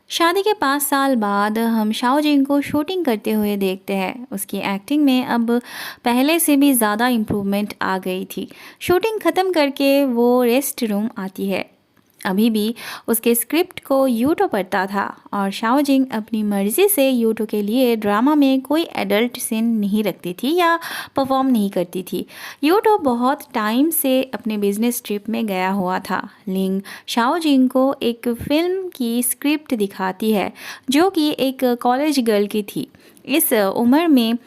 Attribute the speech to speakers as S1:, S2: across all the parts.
S1: शादी के 5 साल बाद हम शाओ जिंग को शूटिंग करते हुए देखते हैं। उसकी एक्टिंग में अब पहले से भी ज़्यादा इम्प्रूवमेंट आ गई थी। शूटिंग ख़त्म करके वो रेस्ट रूम आती है। अभी भी उसके स्क्रिप्ट को यूटो पढ़ता था और शाओ जिंग अपनी मर्ज़ी से यूटो के लिए ड्रामा में कोई एडल्ट सीन नहीं रखती थी या परफॉर्म नहीं करती थी। यूटो बहुत टाइम से अपने बिजनेस ट्रिप में गया हुआ था। लिंग शाओ जिंग को एक फिल्म की स्क्रिप्ट दिखाती है जो कि एक कॉलेज गर्ल की थी। इस उम्र में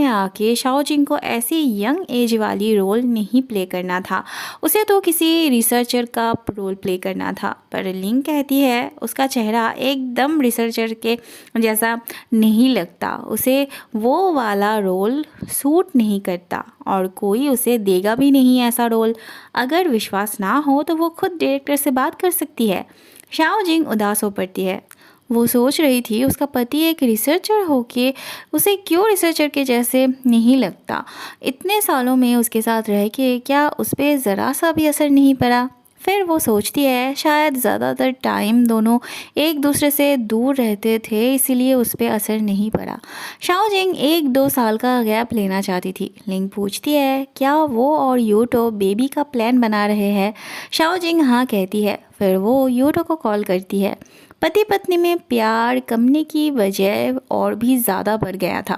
S1: आके शाओ जिंग को ऐसी यंग एज वाली रोल नहीं प्ले करना था। उसे तो किसी रिसर्चर का रोल प्ले करना था। पर लिंग कहती है उसका चेहरा एकदम रिसर्चर के जैसा नहीं लगता, उसे वो वाला रोल सूट नहीं करता और कोई उसे देगा भी नहीं ऐसा रोल। अगर विश्वास ना हो तो वो खुद डायरेक्टर से बात कर सकती है। शाओ जिंग उदास हो पड़ती है। वो सोच रही थी उसका पति एक रिसर्चर होके उसे क्यों रिसर्चर के जैसे नहीं लगता। इतने सालों में उसके साथ रह के क्या उस पर ज़रा सा भी असर नहीं पड़ा। फिर वो सोचती है शायद ज़्यादातर टाइम दोनों एक दूसरे से दूर रहते थे इसीलिए उस पर असर नहीं पड़ा। शाओ जिंग 1-2 साल का गैप लेना चाहती थी। लिंग पूछती है क्या वो और यूटो बेबी का प्लान बना रहे हैं। शाओ जिंग हाँ कहती है। फिर वो यूटो को कॉल करती है। पति पत्नी में प्यार कमने की वजह और भी ज़्यादा बढ़ गया था।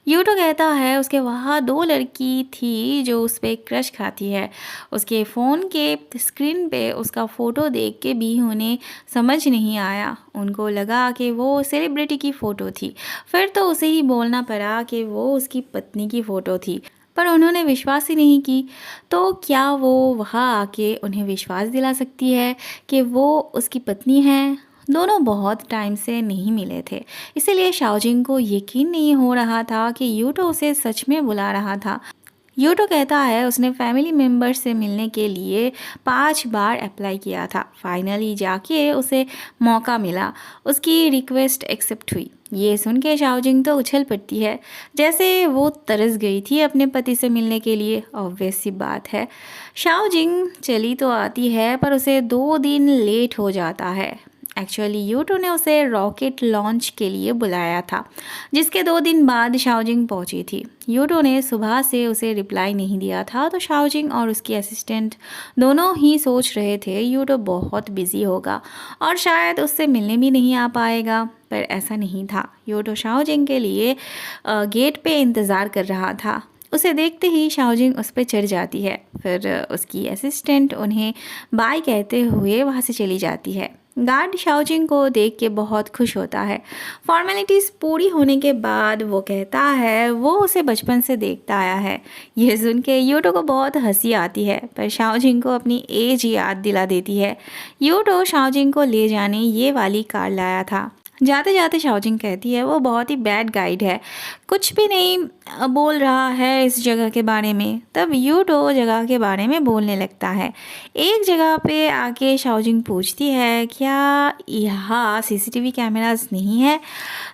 S1: यूटो कहता है उसके वहाँ 2 लड़की थी जो उस पर क्रश खाती है। उसके फ़ोन के स्क्रीन पे उसका फ़ोटो देख के भी उन्हें समझ नहीं आया। उनको लगा कि वो सेलिब्रिटी की फ़ोटो थी। फिर तो उसे ही बोलना पड़ा कि वो उसकी पत्नी की फ़ोटो थी, पर उन्होंने विश्वास ही नहीं की। तो क्या वो वहाँ आके उन्हें विश्वास दिला सकती है कि वो उसकी पत्नी है। दोनों बहुत टाइम से नहीं मिले थे, इसीलिए शाओजिंग को यकीन नहीं हो रहा था कि यूटो उसे सच में बुला रहा था। यूटो कहता है उसने फैमिली मेम्बर से मिलने के लिए 5 बार अप्लाई किया था। फाइनली जाके उसे मौका मिला। उसकी रिक्वेस्ट एक्सेप्ट हुई। ये सुन के शाओजिंग तो उछल पड़ती है, जैसे वो तरस गई थी अपने पति से मिलने के लिए। ऑब्वियस सी बात है। शाओजिंग चली तो आती है पर उसे 2 दिन लेट हो जाता है। एक्चुअली यूटो ने उसे रॉकेट लॉन्च के लिए बुलाया था, जिसके 2 दिन बाद शाओजिंग पहुंची थी। यूटो ने सुबह से उसे रिप्लाई नहीं दिया था तो शाओजिंग और उसकी असिस्टेंट दोनों ही सोच रहे थे यूटो बहुत बिजी होगा और शायद उससे मिलने भी नहीं आ पाएगा। पर ऐसा नहीं था। यूटो शाओजिंग के लिए गेट पे इंतज़ार कर रहा था। उसे देखते ही शाओजिंग उस पर चढ़ जाती है। फिर उसकी असिस्टेंट उन्हें बाय कहते हुए वहाँ से चली जाती है। गार्ड शाओजिंग को देख के बहुत खुश होता है। फॉर्मेलिटीज़ पूरी होने के बाद वो कहता है वो उसे बचपन से देखता आया है। यह सुन के यूटो को बहुत हंसी आती है, पर शाओजिंग को अपनी एज याद दिला देती है। यूटो शाओजिंग को ले जाने ये वाली कार लाया था। जाते जाते शाओजिंग कहती है वो बहुत ही बैड गाइड है, कुछ भी नहीं बोल रहा है इस जगह के बारे में। तब यूटो जगह के बारे में बोलने लगता है। एक जगह पे आके शाओजिंग पूछती है क्या यहाँ सीसीटीवी कैमरास नहीं है।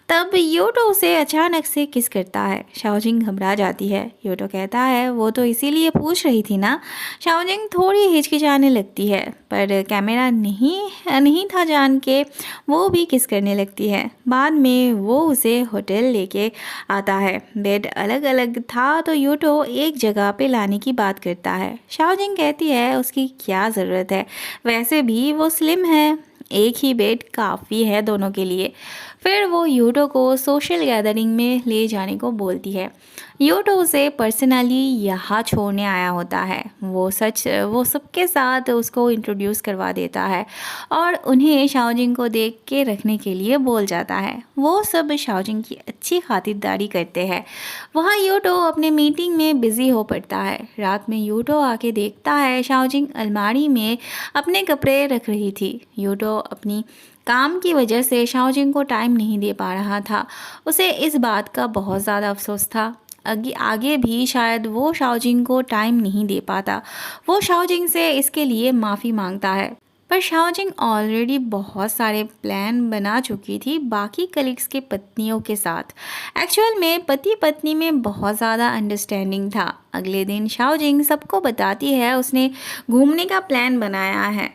S1: तब यूटो उसे अचानक से किस करता है। शाओजिंग घबरा जाती है। यूटो कहता है वो तो इसीलिए पूछ रही थी ना। शाओजिंग थोड़ी हिचकिचाने लगती है, पर कैमरा नहीं था जान के वो भी किस करने लगती है। बाद में वो उसे होटल लेके आता है। बेड अलग अलग था तो यूटो एक जगह पे लाने की बात करता है। शाओजिंग कहती है उसकी क्या ज़रूरत है, वैसे भी वो स्लिम है, एक ही बेड काफ़ी है दोनों के लिए। फिर वो यूटो को सोशल गैदरिंग में ले जाने को बोलती है। यूटो उसे पर्सनली यहाँ छोड़ने आया होता है। वो सबके साथ उसको इंट्रोड्यूस करवा देता है और उन्हें शाओजिंग को देख के रखने के लिए बोल जाता है। वो सब शाओजिंग की अच्छी खातिरदारी करते हैं। वहाँ यूटो अपने मीटिंग में बिज़ी हो पड़ता है। रात में यूटो आके देखता है शाओजिंग अलमारी में अपने कपड़े रख रही थी। यूटो अपनी काम की वजह से शाओजिंग को टाइम नहीं दे पा रहा था। उसे इस बात का बहुत ज़्यादा अफसोस था। आगे भी शायद वो शाओजिंग को टाइम नहीं दे पाता। वो शाओजिंग से इसके लिए माफ़ी मांगता है, पर शाओजिंग ऑलरेडी बहुत सारे प्लान बना चुकी थी बाकी कलीग्स के पत्नियों के साथ। एक्चुअल में पति पत्नी में बहुत ज़्यादा अंडरस्टैंडिंग था। अगले दिन शाओजिंग सबको बताती है उसने घूमने का प्लान बनाया है।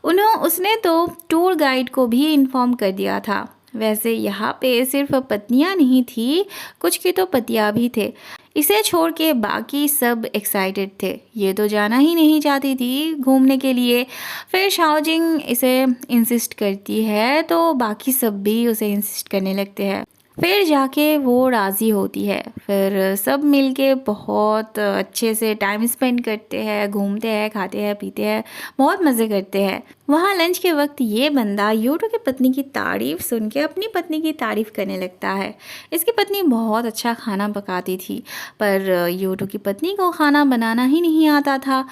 S1: उसने तो टूर गाइड को भी इन्फॉर्म कर दिया था। वैसे यहाँ पे सिर्फ पत्नियाँ नहीं थी, कुछ की तो पतियाँ भी थे। इसे छोड़ के बाकी सब एक्साइटेड थे, ये तो जाना ही नहीं चाहती थी घूमने के लिए। फिर शाओजिंग इसे इंसिस्ट करती है तो बाकी सब भी उसे इंसिस्ट करने लगते हैं। फिर जाके वो राज़ी होती है। फिर सब मिलके बहुत अच्छे से टाइम स्पेंड करते हैं, घूमते हैं, खाते हैं, पीते हैं, बहुत मज़े करते हैं। वहाँ लंच के वक्त ये बंदा यूटो की पत्नी की तारीफ़ सुन के अपनी पत्नी की तारीफ़ करने लगता है। इसकी पत्नी बहुत अच्छा खाना पकाती थी, पर यूटो की पत्नी को खाना बनाना ही नहीं आता था।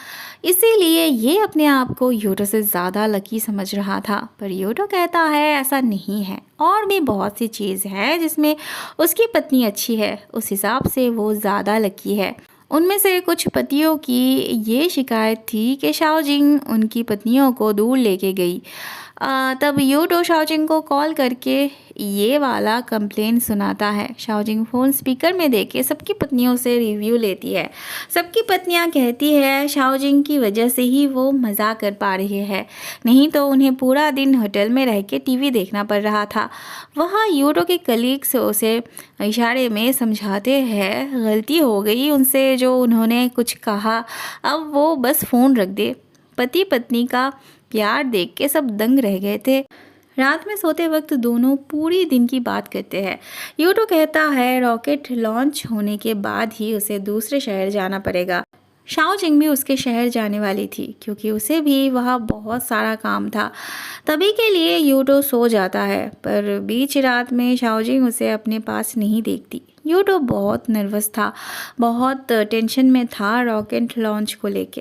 S1: इसीलिए ये अपने आप को यूटो से ज़्यादा लकी समझ रहा था। पर यूटो कहता है ऐसा नहीं है, और भी बहुत सी चीज़ है जिसमें उसकी पत्नी अच्छी है, उस हिसाब से वो ज़्यादा लकी है। उनमें से कुछ पतियों की ये शिकायत थी कि शाओजिंग उनकी पत्नियों को दूर लेके गई। तब यूटो शाओजिंग को कॉल करके ये वाला कंप्लेन सुनाता है। शाओजिंग फ़ोन स्पीकर में देके सबकी पत्नियों से रिव्यू लेती है। सबकी पत्नियां कहती है शाओजिंग की वजह से ही वो मज़ा कर पा रही है, नहीं तो उन्हें पूरा दिन होटल में रह के टीवी देखना पड़ रहा था। वहाँ यूटो के कलीग्स उसे इशारे में समझाते हैं गलती हो गई उनसे जो उन्होंने कुछ कहा, अब वो बस फ़ोन रख दे। पति पत्नी का प्यार देख के सब दंग रह गए थे। रात में सोते वक्त दोनों पूरी दिन की बात करते हैं। यूटो कहता है रॉकेट लॉन्च होने के बाद ही उसे दूसरे शहर जाना पड़ेगा। शाओजिंग भी उसके शहर जाने वाली थी क्योंकि उसे भी वहाँ बहुत सारा काम था। तभी के लिए यूटो सो जाता है, पर बीच रात में शाओजिंग उसे अपने पास नहीं देखती। यूटो बहुत नर्वस था, बहुत टेंशन में था रॉकेट लॉन्च को लेके।